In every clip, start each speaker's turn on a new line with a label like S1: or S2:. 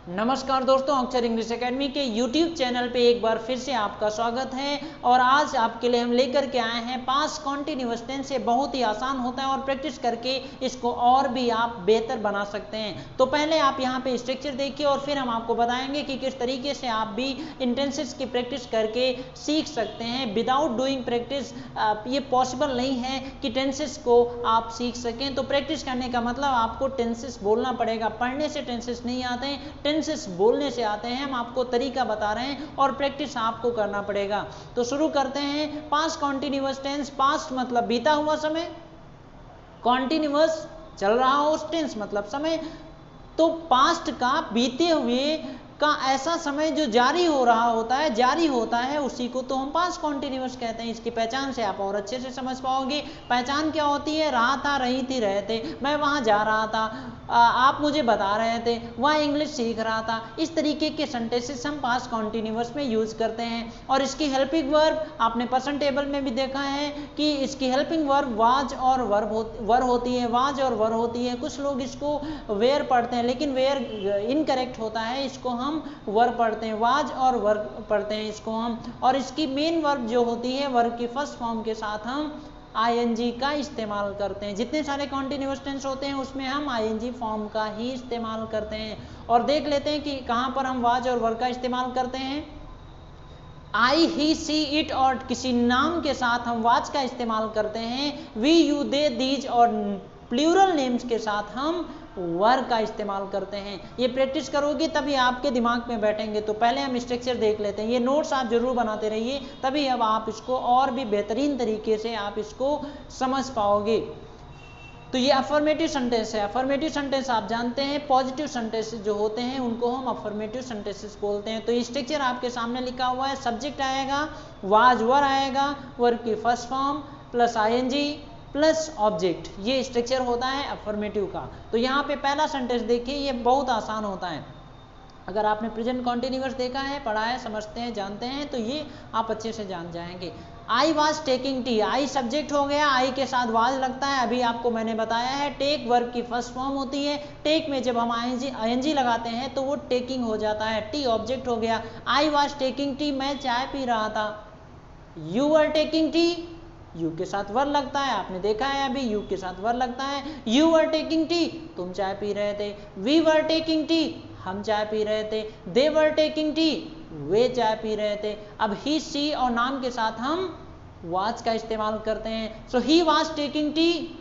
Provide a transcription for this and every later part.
S1: नमस्कार दोस्तों, अक्षर इंग्लिश एकेडमी के YouTube चैनल पे एक बार फिर से आपका स्वागत है। और आज आपके लिए हम लेकर के आए हैं पास्ट कॉन्टिन्यूअस टेंस। से बहुत ही आसान होता है और प्रैक्टिस करके इसको और भी आप बेहतर बना सकते हैं। तो पहले आप यहाँ पे स्ट्रक्चर देखिए और फिर हम आपको बताएंगे कि किस तरीके से आप भी इन टेंसेस की प्रैक्टिस करके सीख सकते हैं। विदाउट डूइंग प्रैक्टिस ये पॉसिबल नहीं है कि टेंसेस को आप सीख सकें। तो प्रैक्टिस करने का मतलब आपको टेंसेस बोलना पड़ेगा, पढ़ने से टेंसेस नहीं आते हैं, टेंसेस बोलने से आते हैं। हम आपको तरीका बता रहे हैं और प्रैक्टिस आपको करना पड़ेगा। तो शुरू करते हैं। पास्ट कॉन्टिन्यूअस टेंस, पास्ट मतलब बीता हुआ समय, कॉन्टिन्यूअस चल रहा हो टेंस मतलब समय। तो पास्ट का बीते हुए का ऐसा समय जो जारी हो रहा होता है, जारी होता है, उसी को तो हम पास्ट कॉन्टिन्यूअस कहते हैं। इसकी पहचान से आप और अच्छे से समझ पाओगे। पहचान क्या होती है? रहा था, रही थी, रहे थे, मैं वहां जा रहा था, आप मुझे बता रहे थे, वह इंग्लिश सीख रहा था। इस तरीके के सेंटेंसेस हम पास्ट कॉन्टिन्यूअस में यूज करते हैं। और इसकी हेल्पिंग वर्ब आपने पर्सन टेबल में भी देखा है कि इसकी हेल्पिंग वर्ब वाज और वर होती है, वाज और वर होती है। कुछ लोग इसको वेयर पढ़ते हैं, लेकिन वेयर इनकरेक्ट होता है, इसको हम वर्ब पढ़ते हैं, वाज और वर्ब पढ़ते हैं इसको हम। और इसकी मेन वर्ब जो होती है, वर्ब की फर्स्ट फॉर्म के साथ हम आईएनजी का इस्तेमाल करते हैं। जितने सारे कॉन्टिन्यूअस टेंस होते हैं उसमें हम आईएनजी फॉर्म का ही इस्तेमाल करते हैं। और देख लेते हैं कि कहां पर हम वाज और वर्ब का इस्तेमाल करते हैं। आई, ही, सी, इट और किसी नाम के साथ हम वाज का इस्तेमाल करते हैं। वी, यू, दे, दीज और प्लूरल नेम्स के साथ हम वर का इस्तेमाल करते हैं। ये प्रैक्टिस करोगे तभी आपके दिमाग में बैठेंगे। तो पहले हम स्ट्रक्चर देख लेते हैं। ये नोट्स आप जरूर बनाते रहिए, तभी अब आप इसको और भी बेहतरीन तरीके से आप इसको समझ पाओगे। तो ये अफर्मेटिव सेंटेंस है। अफर्मेटिव सेंटेंस आप जानते हैं, पॉजिटिव सेंटेंस जो होते हैं उनको हम अफर्मेटिव सेंटेंसेस बोलते हैं। तो ये स्ट्रक्चर आपके सामने लिखा हुआ है। सब्जेक्ट आएगा, वाज वर आएगा, वर्ब की first form plus ING plus object. ये स्ट्रक्चर होता है अफर्मेटिव का। तो यहाँ पे पहला सेंटेंस देखिए, ये बहुत आसान होता है। अगर आपने प्रेजेंट कॉन्टिन्यूअस देखा है, पढ़ा है, समझते हैं, जानते हैं, तो ये आप अच्छे से जान जाएंगे। I was taking tea, I subject हो गया, आई के साथ वाज लगता है, अभी आपको मैंने बताया है। टेक वर्ब की फर्स्ट फॉर्म होती है। टेक में जब हम आईएनजी लगाते हैं तो वो टेकिंग हो जाता है। टी ऑब्जेक्ट हो गया। आई वॉज टेकिंग टी, मैं चाय पी रहा था। You were taking tea, you के साथ वर लगता है, आपने देखा है अभी, यू के साथ वर लगता है। यू वर टेकिंग टी, तुम चाय पी रहे थे। वी वर टेकिंग टी, हम चाय पी रहे थे। दे वर टेकिंग टी, वे चाय पी रहे थे। अब ही, सी और नाम के साथ हम वाज का इस्तेमाल करते हैं। सो ही वाज टेकिंग टी,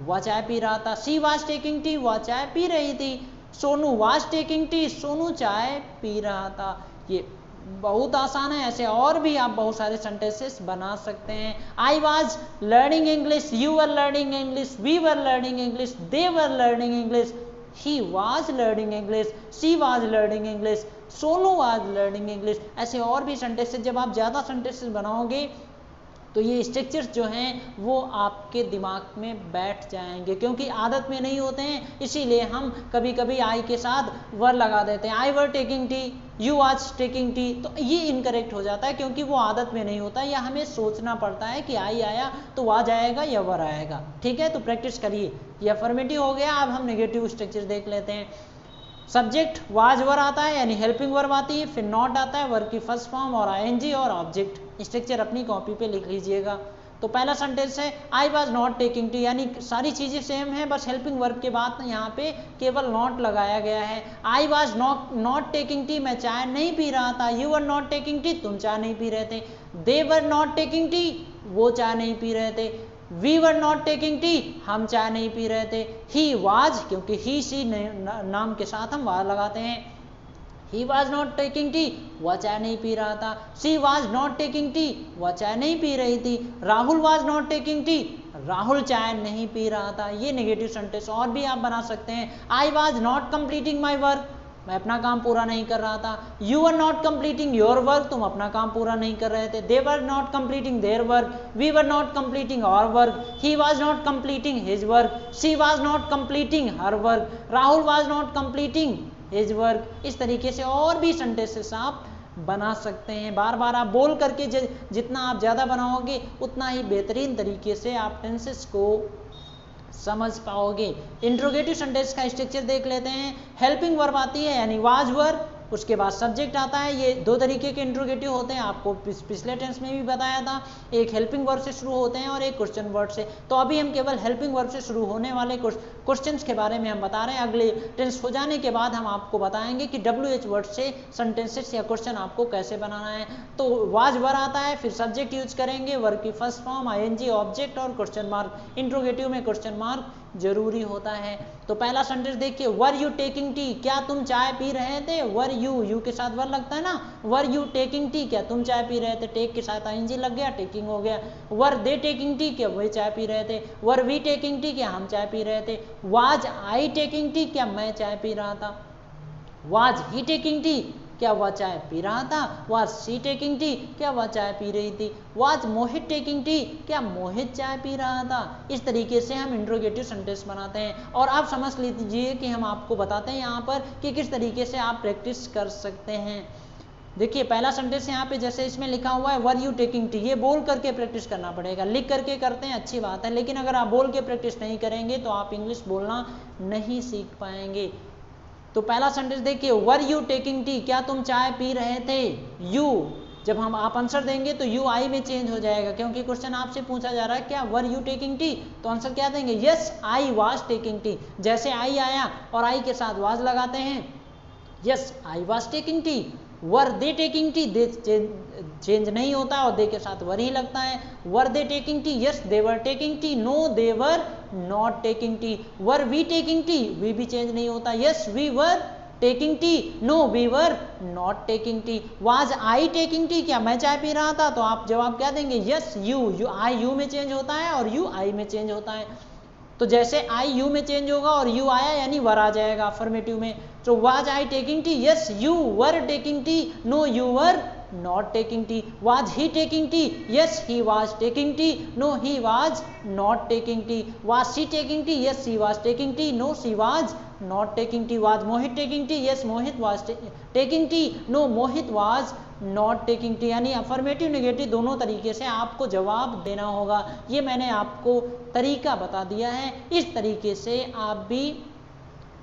S1: वह चाय पी रहा था। सी वाज टेकिंग टी, वह चाय पी रही थी। Sonu was taking T, Sonu चाय पी रहा था। ये बहुत आसान है। ऐसे और भी आप बहुत सारे सेंटेंसेस बना सकते हैं। I was learning English, you were learning English, we were learning English, they were learning English, he was learning English, she was learning English, Sonu was learning English. ऐसे और भी सेंटेंसेस, जब आप ज़्यादा सेंटेंसेस बनाओगे तो ये स्ट्रक्चर्स जो हैं वो आपके दिमाग में बैठ जाएंगे, क्योंकि आदत में नहीं होते हैं। इसीलिए हम कभी कभी आई के साथ वर लगा देते हैं। I were taking tea, you was taking tea, तो ये इनकरेक्ट हो जाता है, क्योंकि वो आदत में नहीं होता, या हमें सोचना पड़ता है कि आई आया तो वाज आएगा या वर आएगा। ठीक है, तो प्रैक्टिस करिए। ये अफर्मेटिव हो गया। अब हम नेगेटिव स्ट्रक्चर देख लेते हैं। सब्जेक्ट वाज वर आता है, यानी हेल्पिंग वर्ब आती है, फिर नॉट आता है, वर्ब की फर्स्ट फॉर्म और आईएनजी और ऑब्जेक्ट। स्ट्रक्चर अपनी कॉपी पे लिख लीजिएगा। तो पहला सेंटेंस है I was not taking tea, यानी सारी चीजें सेम है, बस हेल्पिंग वर्ब के बाद यहाँ पे केवल नॉट लगाया गया है। I was not taking tea, मैं चाय नहीं पी रहा था। You were not taking tea, तुम चाय नहीं पी रहे थे। They were not taking tea, वो चाय नहीं पी रहे थे। We were not taking tea, हम चाय नहीं पी रहे थे। ही वाज, क्योंकि ही सी नाम के साथ हम वाज लगाते हैं। ही वॉज नॉट टेकिंग टी, वह चाय नहीं पी रहा था। सी वॉज नॉट टेकिंग टी, वह चाय नहीं पी रही थी। Rahul was not taking T, Rahul चाय नहीं पी रहा था। ये नेगेटिव सेंटेंस और भी आप बना सकते हैं। I was not completing my work, मैं अपना काम पूरा नहीं कर रहा था। You were not completing your work, तुम अपना काम पूरा नहीं कर रहे थे। They were not completing their work, we were not completing our work, he was not completing his work, she was not completing her work, Rahul was not completing his work. इस तरीके से और भी सेंटेंसेस आप बना सकते हैं। बार बार आप बोल करके जितना आप ज़्यादा बनाओगे उतना ही बेहतरीन तरीके से आप टेंसेस को समझ पाओगे। इंट्रोगेटिव सेंटेंस का स्ट्रक्चर देख लेते हैं। हेल्पिंग वर्ब आती है यानी वाज वर, उसके बाद सब्जेक्ट आता है। ये दो तरीके के इंट्रोगेटिव होते हैं, आपको पिछले टेंस में भी बताया था। एक हेल्पिंग वर्ब से शुरू होते हैं और एक क्वेश्चन वर्ड से। तो अभी हम केवल हेल्पिंग वर्ब से शुरू होने वाले क्वेश्चंस के बारे में हम बता रहे हैं। अगले टेंस हो जाने के बाद हम आपको बताएंगे कि WH वर्ड से सेंटेंसेस या क्वेश्चन आपको कैसे बनाना है। तो वाज वर आता है, फिर सब्जेक्ट यूज करेंगे, वर्ब की फर्स्ट फॉर्म ING, ऑब्जेक्ट और क्वेश्चन मार्क। इंट्रोगेटिव में क्वेश्चन मार्क जरूरी होता है। तो पहला सेंटेंस देखिए, वर यू टेकिंग टी, क्या तुम चाय पी रहे थे। वर यू के साथ वर लगता है ना, वर यू टेकिंग टी, क्या तुम चाय पी रहे थे। टेक के साथ ING लग गया, टेकिंग हो गया। वर दे टेकिंग टी, क्या वे चाय पी रहे थे। वर वी टेकिंग टी, क्या हम चाय पी रहे थे। वाज आई टेकिंग टी, क्या मैं चाय पी रहा था। वाज ही टेकिंग टी, क्या वह चाय पी रहा था। वाज शी टेकिंग टी, क्या वह चाय पी रही थी। वाज मोहित टेकिंग टी, क्या मोहित चाय पी रहा था। इस तरीके से हम इंट्रोगेटिव सेंटेंस बनाते हैं। और आप समझ लीजिए कि हम आपको बताते हैं यहाँ पर कि किस तरीके से आप प्रैक्टिस कर सकते हैं। देखिए पहला सेंटेंस यहाँ पे जैसे इसमें लिखा हुआ है वर यू टेकिंग टी, ये बोल करके प्रैक्टिस करना पड़ेगा। लिख करके करते हैं अच्छी बात है, लेकिन अगर आप बोल के प्रैक्टिस नहीं करेंगे तो आप इंग्लिश बोलना नहीं सीख पाएंगे। तो पहला सेंटेंस देखिए, वर यू टेकिंग टी, क्या तुम चाय पी रहे थे। यू, जब हम आप आंसर देंगे तो यू आई में चेंज हो जाएगा, क्योंकि क्वेश्चन आपसे पूछा जा रहा है क्या वर यू टेकिंग टी, तो आंसर क्या देंगे, yes I was taking T. जैसे आई आया और आई के साथ वाज लगाते हैं, yes I was taking tea. Were they taking T, they change नहीं होता है और दे के साथ वर ही लगता है। Were they taking tea, yes they were taking tea, no they were not taking tea. Were we taking tea, we भी चेंज नहीं होता, yes we were taking tea, no we were not taking tea. Was I taking tea, क्या मैं चाय P रहा था, तो आप जवाब क्या देंगे, यस यू आई यू में चेंज होता है और यू आई में चेंज होता है। तो जैसे आई यू में चेंज होगा और यू आया यानी वर आ जाएगा अफर्मेटिव में। तो was I taking tea, yes you were taking tea, no you were not taking tea. Was he taking tea, yes he was taking tea, no he was not taking tea. Was she taking tea, yes she was taking tea, no she was not taking tea. Was Mohit taking tea, yes Mohit was taking tea, no Mohit was not taking tea. यानी affirmative negative दोनों तरीके से आपको जवाब देना होगा। ये मैंने आपको तरीका बता दिया है, इस तरीके से आप भी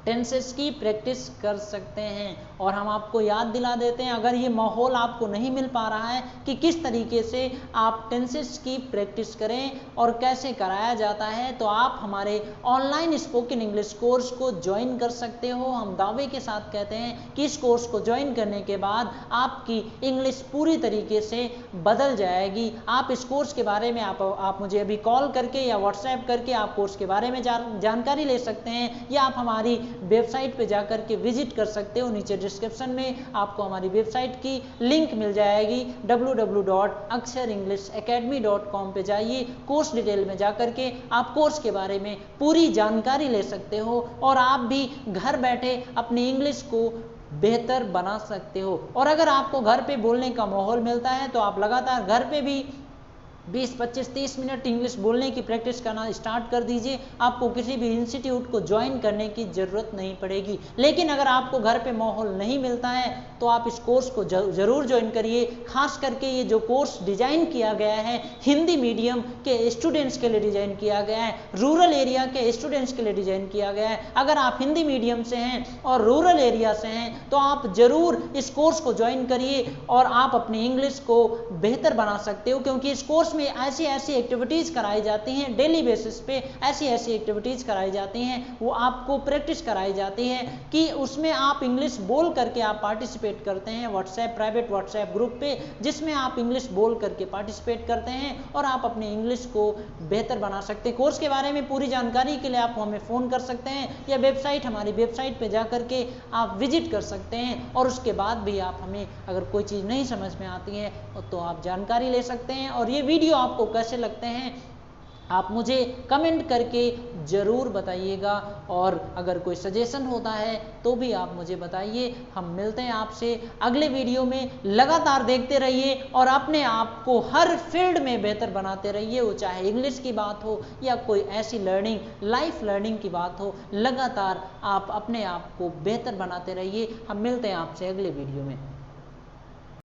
S1: टेंसेस की प्रैक्टिस कर सकते हैं। और हम आपको याद दिला देते हैं, अगर ये माहौल आपको नहीं मिल पा रहा है कि किस तरीके से आप टेंसेस की प्रैक्टिस करें और कैसे कराया जाता है, तो आप हमारे ऑनलाइन स्पोकन इंग्लिश कोर्स को ज्वाइन कर सकते हो। हम दावे के साथ कहते हैं कि इस कोर्स को ज्वाइन करने के बाद आपकी इंग्लिश पूरी तरीके से बदल जाएगी। आप इस कोर्स के बारे में आप मुझे अभी कॉल करके या व्हाट्सएप करके आप कोर्स के बारे में जानकारी ले सकते हैं, या आप हमारी वेबसाइट पे जाकर के विजिट कर सकते हो। नीचे डिस्क्रिप्शन में आपको हमारी वेबसाइट की लिंक मिल जाएगी, www.aksharenglishacademy.com पे जाइए। कोर्स डिटेल में जाकर के आप कोर्स के बारे में पूरी जानकारी ले सकते हो और आप भी घर बैठे अपनी इंग्लिश को बेहतर बना सकते हो। और अगर आपको घर पे बोलने का माहौल मिलता है तो आप लगातार घर पे भी 20, 25, 30 मिनट इंग्लिश बोलने की प्रैक्टिस करना स्टार्ट कर दीजिए। आपको किसी भी इंस्टीट्यूट को ज्वाइन करने की ज़रूरत नहीं पड़ेगी। लेकिन अगर आपको घर पे माहौल नहीं मिलता है तो आप इस कोर्स को ज़रूर ज्वाइन करिए। खास करके ये जो कोर्स डिज़ाइन किया गया है हिंदी मीडियम के स्टूडेंट्स के लिए डिज़ाइन किया गया है, रूरल एरिया के स्टूडेंट्स के लिए डिज़ाइन किया गया है। अगर आप हिंदी मीडियम से हैं और रूरल एरिया से हैं तो आप ज़रूर इस कोर्स को ज्वाइन करिए और आप अपनी इंग्लिश को बेहतर बना सकते हो, क्योंकि इस कोर्स में ऐसी ऐसी एक्टिविटीज़ कराई जाती हैं, डेली बेसिस पे ऐसी ऐसी एक्टिविटीज़ कराई जाती हैं, वो आपको प्रैक्टिस कराई जाती है कि उसमें आप इंग्लिश बोल करके आप पार्टिसिपेट करते हैं प्राइवेट व्हाट्सएप ग्रुप पे, जिसमें आप इंग्लिश बोल करके पार्टिसिपेट करते हैं और आप अपनी इंग्लिश को बेहतर बना सकते हैं। कोर्स के बारे में पूरी जानकारी के लिए आप हमें फ़ोन कर सकते हैं या हमारी वेबसाइट पे जा करके आप विजिट कर सकते हैं। और उसके बाद भी आप हमें अगर कोई चीज़ नहीं समझ में आती है तो आप जानकारी ले सकते हैं। और ये वीडियो आपको कैसे लगते हैं आप मुझे कमेंट करके ज़रूर बताइएगा, और अगर कोई सजेशन होता है तो भी आप मुझे बताइए। हम मिलते हैं आपसे अगले वीडियो में। लगातार देखते रहिए और अपने आप को हर फील्ड में बेहतर बनाते रहिए, वो चाहे इंग्लिश की बात हो या कोई ऐसी लर्निंग लाइफ लर्निंग की बात हो। लगातार आप अपने आप को बेहतर बनाते रहिए। हम मिलते हैं आपसे अगले वीडियो में।